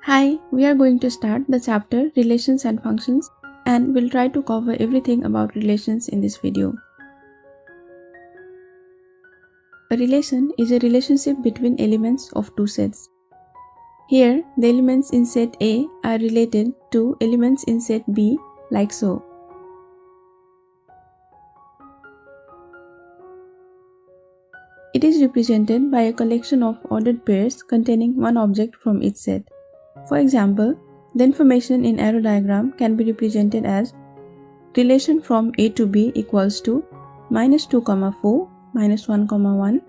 Hi, we are going to start the chapter Relations and Functions, and we'll try to cover everything about relations in this video. A relation is a relationship between elements of two sets. Here, the elements in set A are related to elements in set B like so. It is represented by a collection of ordered pairs containing one object from each set. For example, the information in arrow diagram can be represented as relation from A to B equals to -2, 4, -1, 1,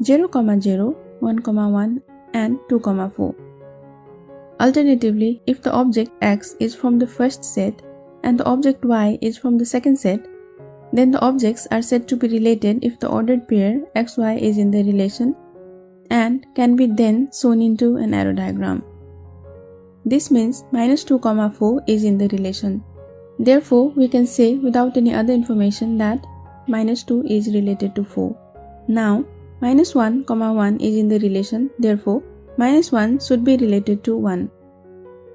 0, 0, 1, 1, and 2, 4. Alternatively, if the object X is from the first set and the object Y is from the second set, then the objects are said to be related if the ordered pair XY is in the relation and can be then shown into an arrow diagram. This means -2, 4 is in the relation. Therefore, we can say without any other information that -2 is related to 4. Now, -1, 1 is in the relation, therefore, -1 should be related to 1.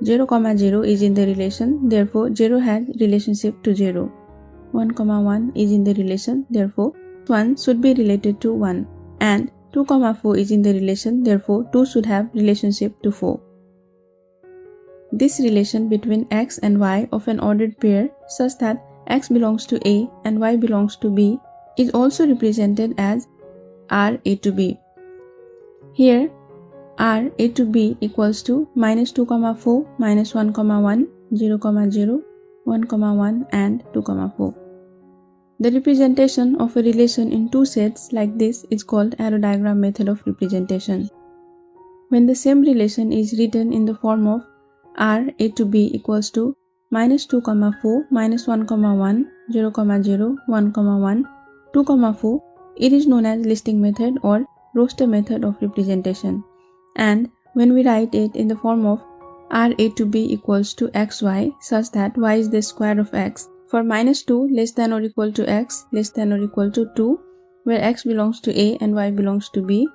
0, 0 is in the relation, therefore 0 has relationship to 0. 1, 1 is in the relation, therefore 1 should be related to 1. And 2, 4 is in the relation, therefore 2 should have relationship to 4. This relation between X and Y of an ordered pair such that X belongs to A and Y belongs to B is also represented as R A to B. Here, R A to B equals to -2, 4, -1, 1, 0, 0, 1, 1, and 2, 4. The representation of a relation in two sets like this is called arrow diagram method of representation. When the same relation is written in the form of R A to B equals to -2, 4, -1, 1, 0, 0, 1, 1, 2, 4, it is known as listing method or roster method of representation. And when we write it in the form of R A to B equals to XY such that Y is the square of X for -2 less than or equal to X less than or equal to 2 where X belongs to A and Y belongs to B,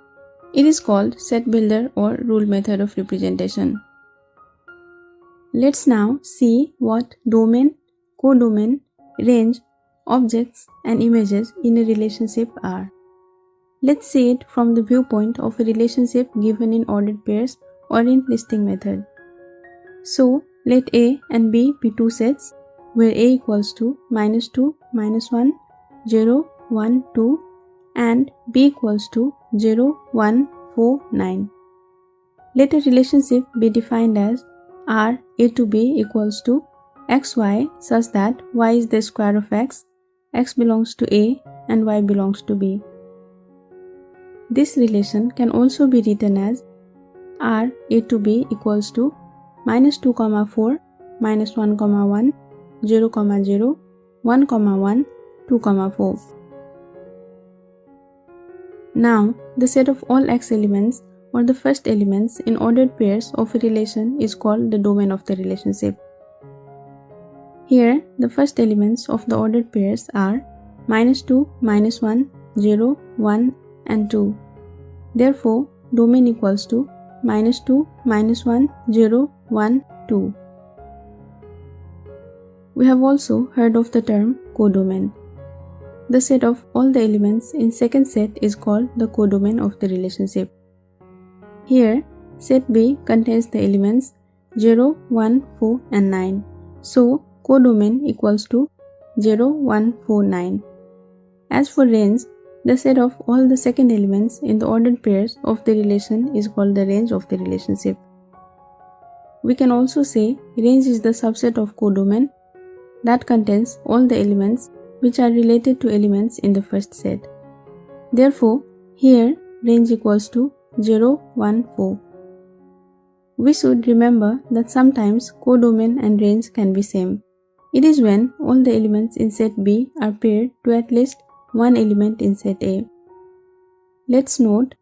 it is called set builder or rule method of representation. Let's now see what domain, codomain, range, objects, and images in a relationship are. Let's see it from the viewpoint of a relationship given in ordered pairs or in listing method. So, let A and B be two sets where A equals to -2, -1, 0, 1, 2 and B equals to 0, 1, 4, 9. Let a relationship be defined as R A to B equals to XY such that Y is the square of X, X belongs to A and Y belongs to B. This relation can also be written as R A to B equals to -2, 4, -1, 1, 0, 0, 1, 1, 2, 4. Now, the set of all X elements or the first elements in ordered pairs of a relation is called the domain of the relationship. Here, the first elements of the ordered pairs are -2, -1, 0, 1, and 2. Therefore, domain equals to -2, -1, 0, 1, 2. We have also heard of the term codomain. The set of all the elements in second set is called the codomain of the relationship. Here, set B contains the elements 0, 1, 4, and 9. So, codomain equals to 0, 1, 4, 9. As for range, the set of all the second elements in the ordered pairs of the relation is called the range of the relationship. We can also say range is the subset of codomain that contains all the elements which are related to elements in the first set. Therefore, here range equals to 0, 1, 4. We should remember that sometimes codomain and range can be same. It is when all the elements in set B are paired to at least one element in set A. Let's note,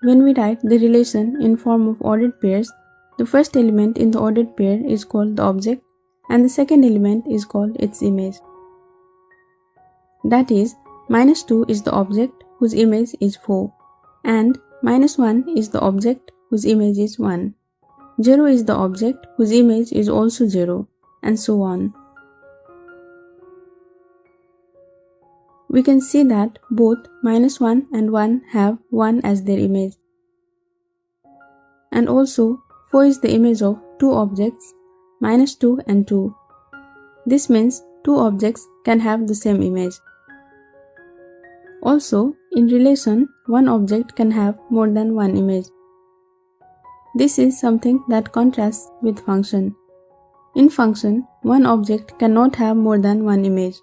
when we write the relation in form of ordered pairs, the first element in the ordered pair is called the object and the second element is called its image. That is, -2 is the object whose image is 4 and -1 is the object whose image is 1. 0 is the object whose image is also 0, and so on. We can see that both -1 and 1 have 1 as their image. And also 4 is the image of two objects, -2 and 2. This means two objects can have the same image. Also, in relation, one object can have more than one image. This is something that contrasts with function. In function, one object cannot have more than one image.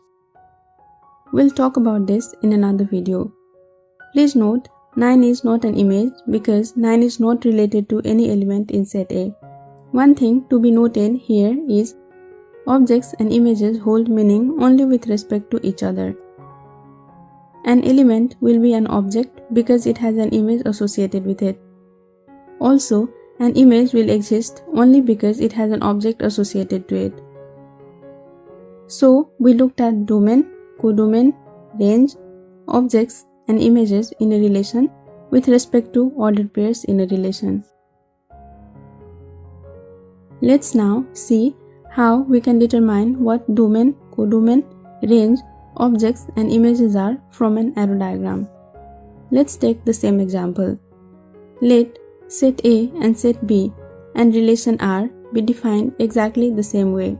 We'll talk about this in another video. Please note, 9 is not an image because 9 is not related to any element in set A. One thing to be noted here is objects and images hold meaning only with respect to each other. An element will be an object because it has an image associated with it. Also, an image will exist only because it has an object associated to it. So, we looked at domain, codomain, range, objects, and images in a relation with respect to ordered pairs in a relation. Let's now see how we can determine what domain, codomain, range, objects, and images are from an arrow diagram. Let's take the same example. Let set A and set B and relation R be defined exactly the same way.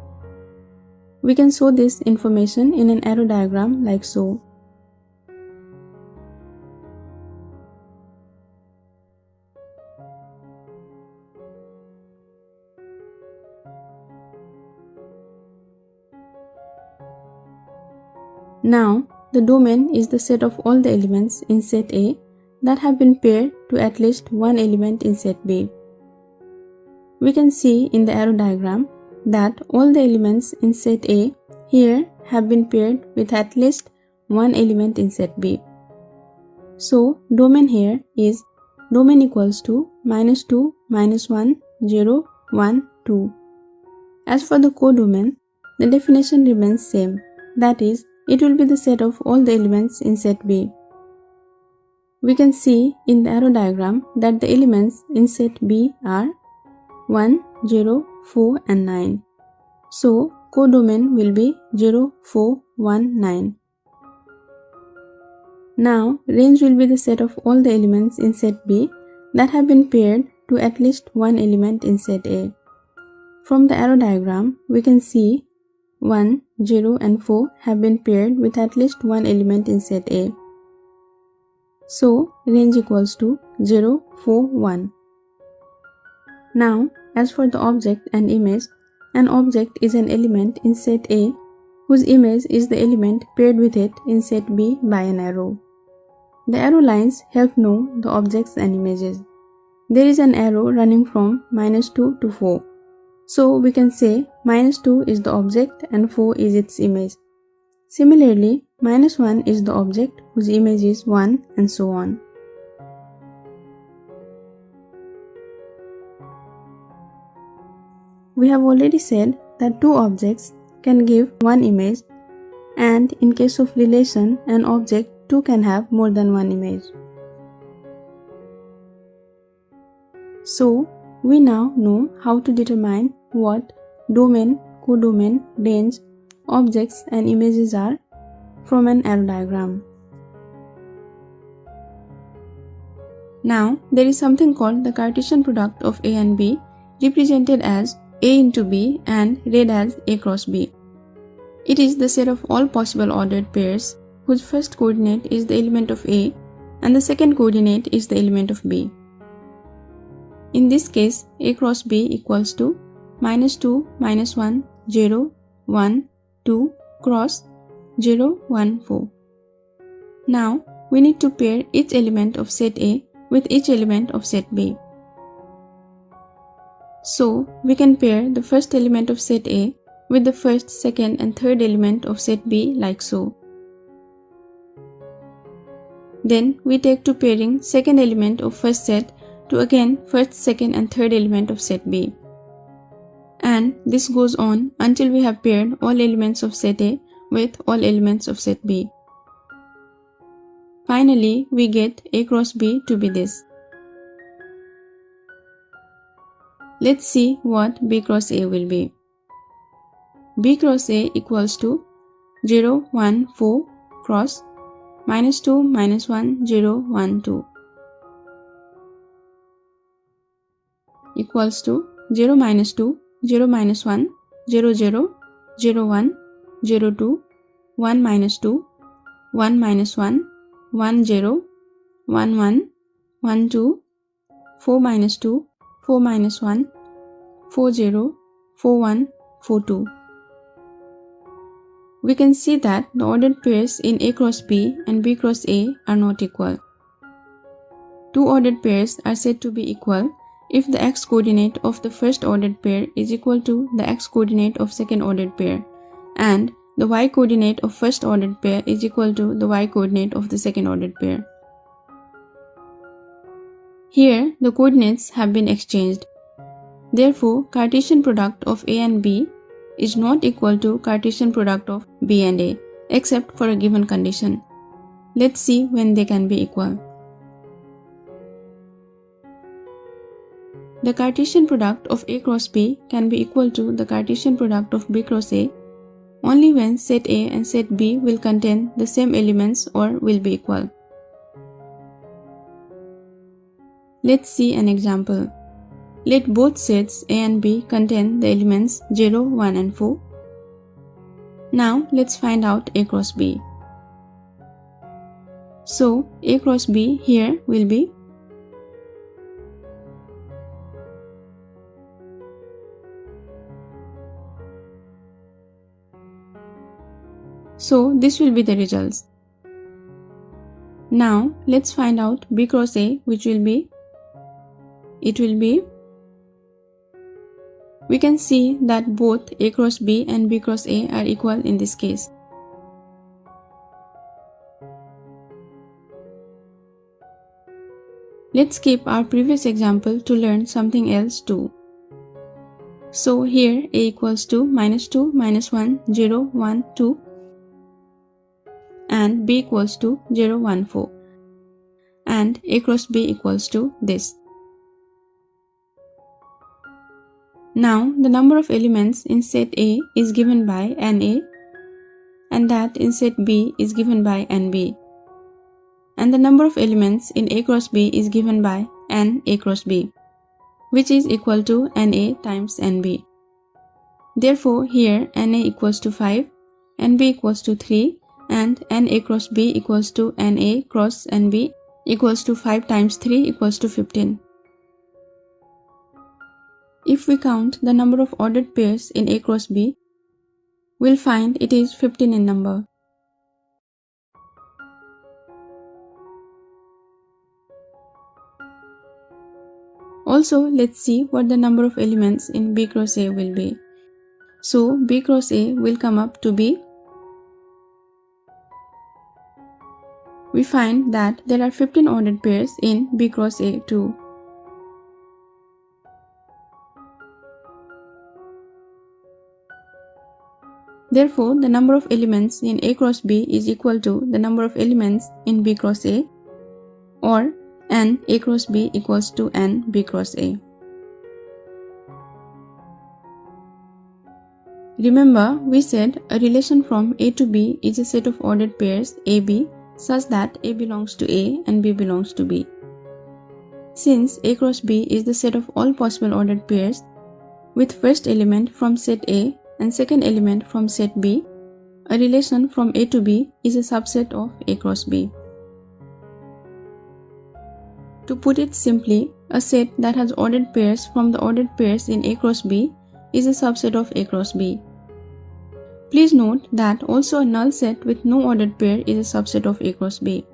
We can show this information in an arrow diagram like so. Now, the domain is the set of all the elements in set A that have been paired to at least one element in set B. We can see in the arrow diagram that all the elements in set A here have been paired with at least one element in set B. So, domain here is domain equals to -2, -1, 0, 1, 2. As for the codomain, the definition remains same, that is, it will be the set of all the elements in set B. We can see in the arrow diagram that the elements in set B are 1, 0, 4 and 9. So, codomain will be 0, 4, 1, 9. Now, range will be the set of all the elements in set B that have been paired to at least one element in set A. From the arrow diagram, we can see 1, 0 and 4 have been paired with at least one element in set A. So, range equals to 0, 4, 1. Now, as for the object and image, an object is an element in set A whose image is the element paired with it in set B by an arrow. The arrow lines help know the objects and images. There is an arrow running from -2 to 4. So we can say -2 is the object and 4 is its image. Similarly, -1 is the object whose image is 1 and so on. We have already said that two objects can give one image, and in case of relation, an object too can have more than one image. So, we now know how to determine what domain, codomain, range, objects and images are from an arrow diagram. Now, there is something called the Cartesian product of A and B, represented as A into B and read as A cross B. It is the set of all possible ordered pairs whose first coordinate is the element of A and the second coordinate is the element of B. In this case, A cross B equals to -2, -1, 0, 1, 2 cross 0, 1, 4. Now, we need to pair each element of set A with each element of set B. So, we can pair the first element of set A with the first, second and third element of set B like so. Then, we take to pairing second element of first set to again first, second and third element of set B. And this goes on until we have paired all elements of set A with all elements of set B. Finally, we get A cross B to be this. Let's see what B cross A will be. B cross A equals to 0, 1, 4 cross -2, -1, 0, 1, 2 equals to 0, -2, 0, -1, 0, 0, 0, 1, 0, 2, 1, -2, 1, -1, 1, 0, 1, 1, 1, 2, 4, -2, 4, -1, 4, 0, 4, 1, 4, 2. We can see that the ordered pairs in A cross B and B cross A are not equal. Two ordered pairs are said to be equal if the x-coordinate of the first ordered pair is equal to the x-coordinate of second ordered pair, and the y-coordinate of first ordered pair is equal to the y-coordinate of the second ordered pair. Here, the coordinates have been exchanged. Therefore, Cartesian product of A and B is not equal to Cartesian product of B and A, except for a given condition. Let's see when they can be equal. The Cartesian product of A cross B can be equal to the Cartesian product of B cross A only when set A and set B will contain the same elements or will be equal. Let's see an example. Let both sets A and B contain the elements 0, 1 and 4. Now let's find out A cross B. So A cross B here will be this will be the results. Now let's find out B cross A, which will be we can see that both A cross B and B cross A are equal in this case. Let's keep our previous example to learn something else too. So here A equals to -2, -1, 0, 1, 2 and B equals to 0, 1, 4 and A cross B equals to this. Now the number of elements in set A is given by NA and that in set B is given by NB, and the number of elements in A cross B is given by NA cross B, which is equal to NA times NB. Therefore here NA equals to 5, NB equals to 3 and NA cross B equals to NA cross NB equals to 5 times 3 equals to 15. If we count the number of ordered pairs in A cross B, we'll find it is 15 in number. Also, let's see what the number of elements in B cross A will be. So, B cross A will come up to be. We find that there are 15 ordered pairs in B cross A too. Therefore, the number of elements in A cross B is equal to the number of elements in B cross A, or n A cross B equals to n B cross A. Remember, we said a relation from A to B is a set of ordered pairs AB such that A belongs to A and B belongs to B. Since A cross B is the set of all possible ordered pairs with first element from set A and second element from set B, a relation from A to B is a subset of A cross B. To put it simply, a set that has ordered pairs from the ordered pairs in A cross B is a subset of A cross B. Please note that also a null set with no ordered pair is a subset of A cross B.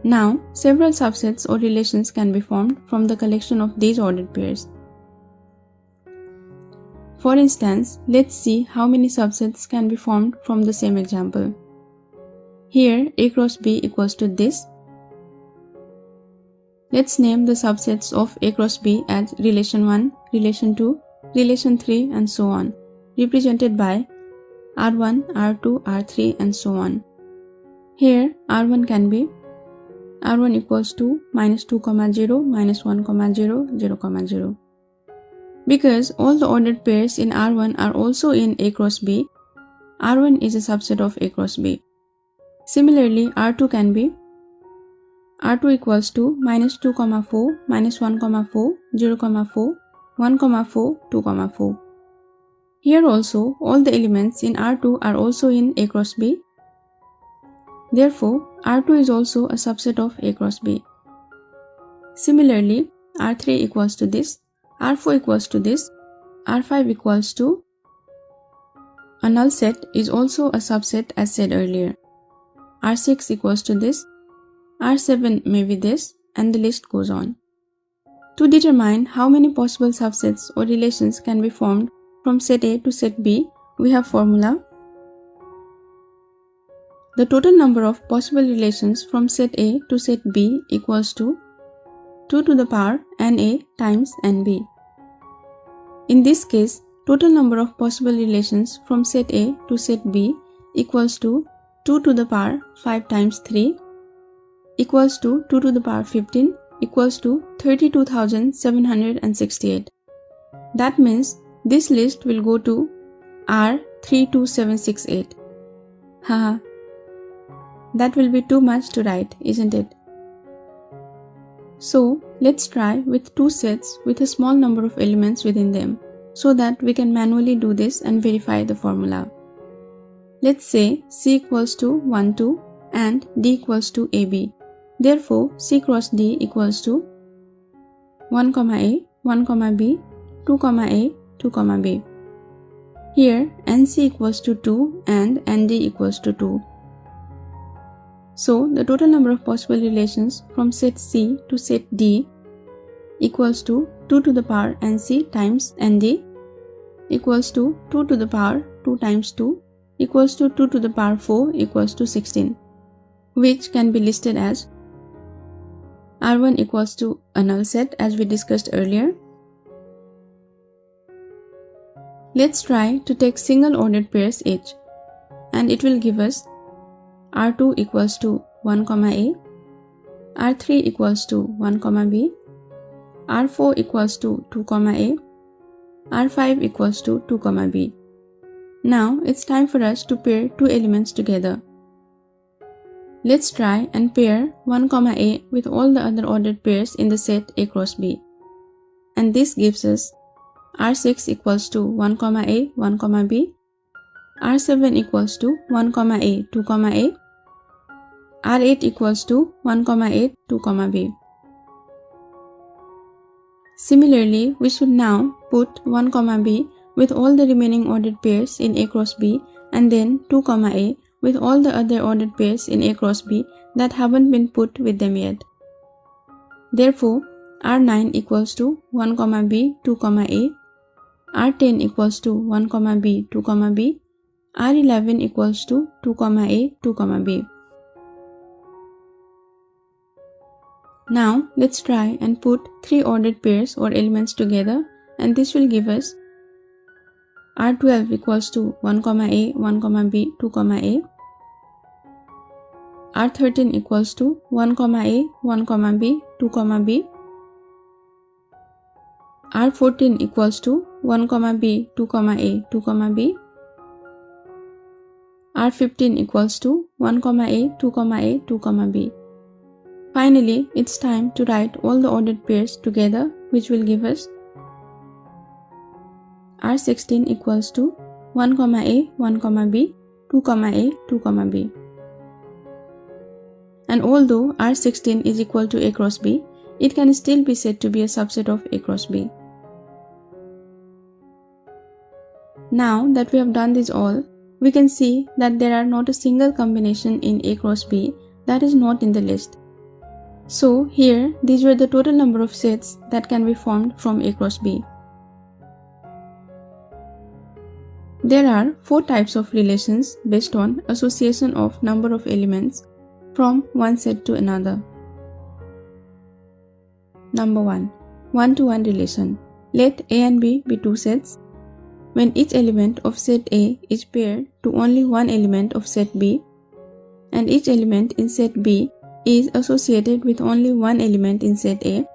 Now, several subsets or relations can be formed from the collection of these ordered pairs. For instance, let's see how many subsets can be formed from the same example. Here, A cross B equals to this. Let's name the subsets of A cross B as relation 1, relation 2, relation 3 and so on, represented by R1, R2, R3 and so on. Here, R1 can be R1 equals to -2, 0, -1, 0, 0, 0. Because all the ordered pairs in R1 are also in A cross B, R1 is a subset of A cross B. Similarly, R2 can be R2 equals to minus 2, 4, minus 1, 4, 0, 4, 1, 4, 2, 4. Here also, all the elements in R2 are also in A cross B. Therefore, R2 is also a subset of A cross B. Similarly, R3 equals to this, R4 equals to this, R5 equals to a null set is also a subset as said earlier. R6 equals to this, R7 may be this, and the list goes on. To determine how many possible subsets or relations can be formed from set A to set B, we have formula. The total number of possible relations from set A to set B equals to 2 to the power NA times NB. In this case, total number of possible relations from set A to set B equals to 2 to the power 5 times 3 equals to 2 to the power 15 equals to 32,768. That means this list will go to R32768. Haha. That will be too much to write, isn't it? So, let's try with two sets with a small number of elements within them so that we can manually do this and verify the formula. Let's say C equals to 1, 2 and D equals to AB. Therefore, C cross D equals to 1, A, 1, B, 2, A, 2, B. Here, NC equals to 2 and ND equals to 2. So, the total number of possible relations from set C to set D equals to 2 to the power NC times ND equals to 2 to the power 2 times 2 equals to 2 to the power 4 equals to 16, which can be listed as R1 equals to a null set as we discussed earlier. Let's try to take single ordered pairs each, and it will give us R2 equals to 1, A, R3 equals to 1, B, R4 equals to 2, A, R5 equals to 2, B. Now it's time for us to pair two elements together. Let's try and pair 1, A with all the other ordered pairs in the set A cross B. And this gives us R6 equals to 1, A, 1, B, R7 equals to 1, A, 2, A, R8 equals to 1, A, 2, B. Similarly, we should now put 1, B with all the remaining ordered pairs in A cross B and then 2, A with all the other ordered pairs in A cross B that haven't been put with them yet. Therefore, R9 equals to 1, B, 2, A, R10 equals to 1, B, 2, B, R11 equals to 2, A, 2, B. Now, let's try and put three ordered pairs or elements together, and this will give us R12 equals to 1, A, 1, B, 2, A, R13 equals to 1, A, 1, B, 2, B, R14 equals to 1, B, 2, A, 2, B, R15 equals to 1, A, 2, A, 2, B. Finally, it's time to write all the ordered pairs together, which will give us R16 equals to 1, A, 1, B, 2, A, 2, B. And although R16 is equal to A cross B, it can still be said to be a subset of A cross B. Now that we have done this all, we can see that there are not a single combination in A cross B that is not in the list. So here, these were the total number of sets that can be formed from A cross B. There are four types of relations based on association of number of elements from one set to another. Number 1. One-to-one relation. Let A and B be two sets. When each element of set A is paired to only one element of set B, and each element in set B is associated with only one element in set A,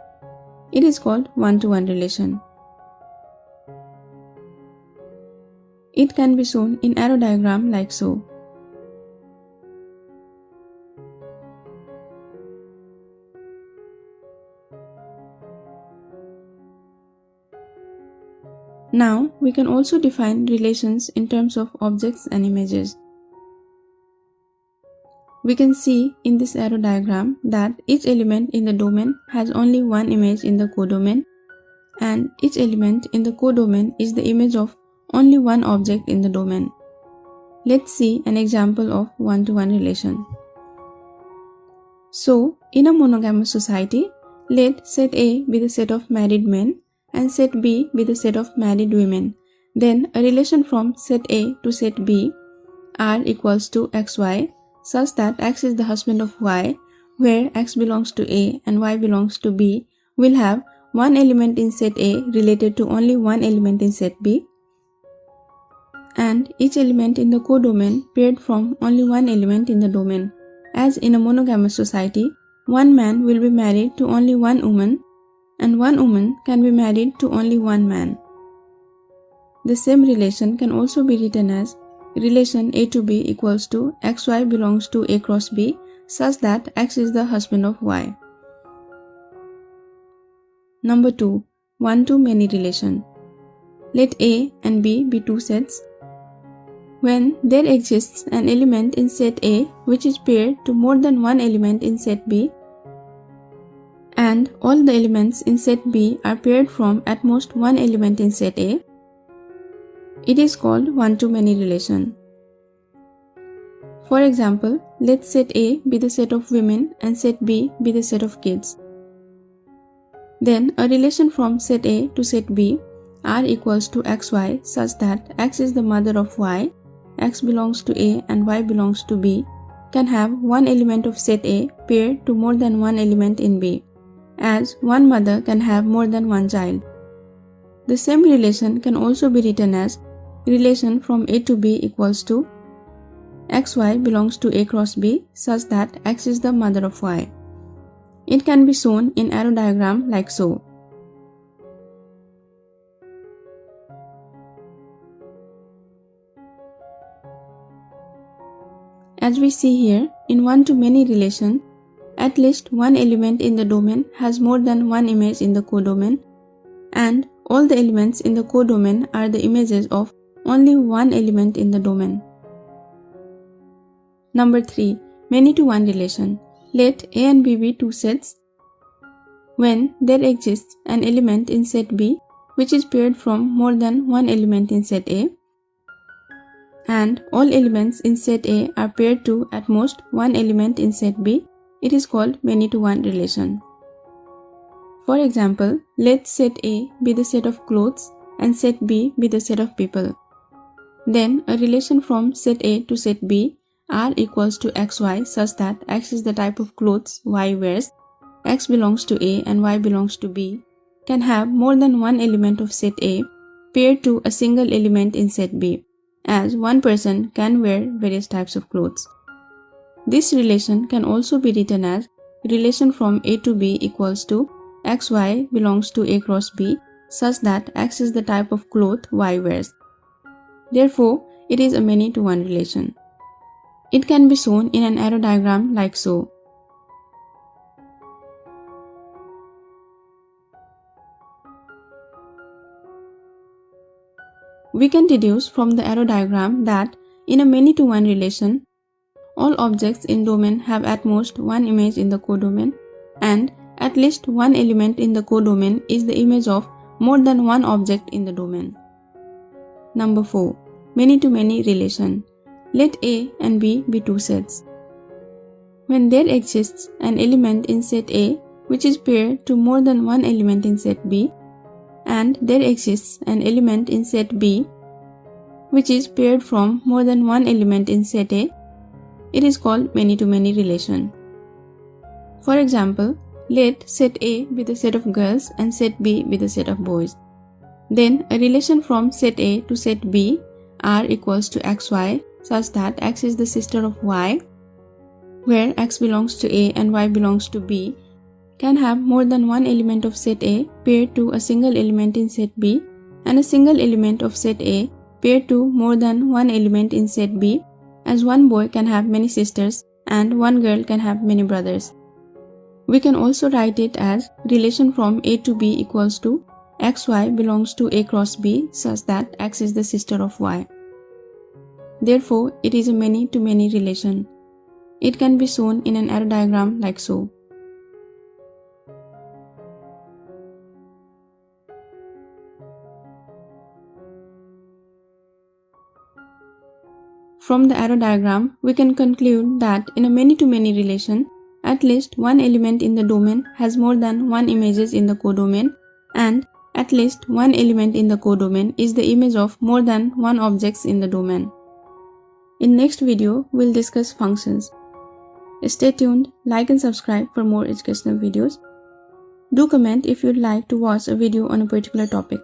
it is called one-to-one relation. It can be shown in arrow diagram like so. Now, we can also define relations in terms of objects and images. We can see in this arrow diagram that each element in the domain has only one image in the codomain, and each element in the codomain is the image of only one object in the domain. Let's see an example of one-to-one relation. So, in a monogamous society, let set A be the set of married men and set B be the set of married women. Then a relation from set A to set B, R equals to XY, such that X is the husband of Y, where X belongs to A and Y belongs to B, will have one element in set A related to only one element in set B, and each element in the codomain paired from only one element in the domain. As in a monogamous society, one man will be married to only one woman, and one woman can be married to only one man. The same relation can also be written as relation A to B equals to XY belongs to A cross B, such that X is the husband of Y. Number 2. One-to-many relation. Let A and B be two sets. When there exists an element in set A which is paired to more than one element in set B, and all the elements in set B are paired from at most one element in set A, it is called one-to-many relation. For example, let set A be the set of women and set B be the set of kids. Then a relation from set A to set B, R equals to XY, such that X is the mother of Y, X belongs to A and Y belongs to B, can have one element of set A paired to more than one element in B, as one mother can have more than one child. The same relation can also be written as relation from A to B equals to XY belongs to A cross B, such that X is the mother of Y. It can be shown in arrow diagram like so. As we see here, in one-to-many relation, at least one element in the domain has more than one image in the codomain, and all the elements in the codomain are the images of only one element in the domain. Number 3. Many-to-one relation. Let A and B be two sets. When there exists an element in set B which is paired from more than one element in set A, and all elements in set A are paired to at most one element in set B, it is called many-to-one relation. For example, let set A be the set of clothes and set B be the set of people. Then a relation from set A to set B, R equals to XY, such that X is the type of clothes Y wears, X belongs to A and Y belongs to B, can have more than one element of set A paired to a single element in set B, as one person can wear various types of clothes. This relation can also be written as relation from A to B equals to XY belongs to A cross B, such that X is the type of cloth Y wears. Therefore, it is a many-to-one relation. It can be shown in an arrow diagram like so. We can deduce from the arrow diagram that in a many-to-one relation, all objects in domain have at most one image in the codomain, and at least one element in the codomain is the image of more than one object in the domain. Number 4. Many-to-many relation. Let A and B be two sets. When there exists an element in set A which is paired to more than one element in set B, and there exists an element in set B which is paired from more than one element in set A, it is called many-to-many relation. For example, let set A be the set of girls and set B be the set of boys. Then a relation from set A to set B, R equals to XY, such that X is the sister of Y, where X belongs to A and Y belongs to B, can have more than one element of set A paired to a single element in set B, and a single element of set A pair to more than one element in set B, as one boy can have many sisters and one girl can have many brothers. We can also write it as relation from A to B equals to xy belongs to A cross B such that x is the sister of y. Therefore, it is a many-to-many relation. It can be shown in an arrow diagram like so. From the arrow diagram, we can conclude that in a many-to-many relation, at least one element in the domain has more than one images in the codomain, and at least one element in the codomain is the image of more than one objects in the domain. In next video, we'll discuss functions. Stay tuned, like and subscribe for more educational videos. Do comment if you'd like to watch a video on a particular topic.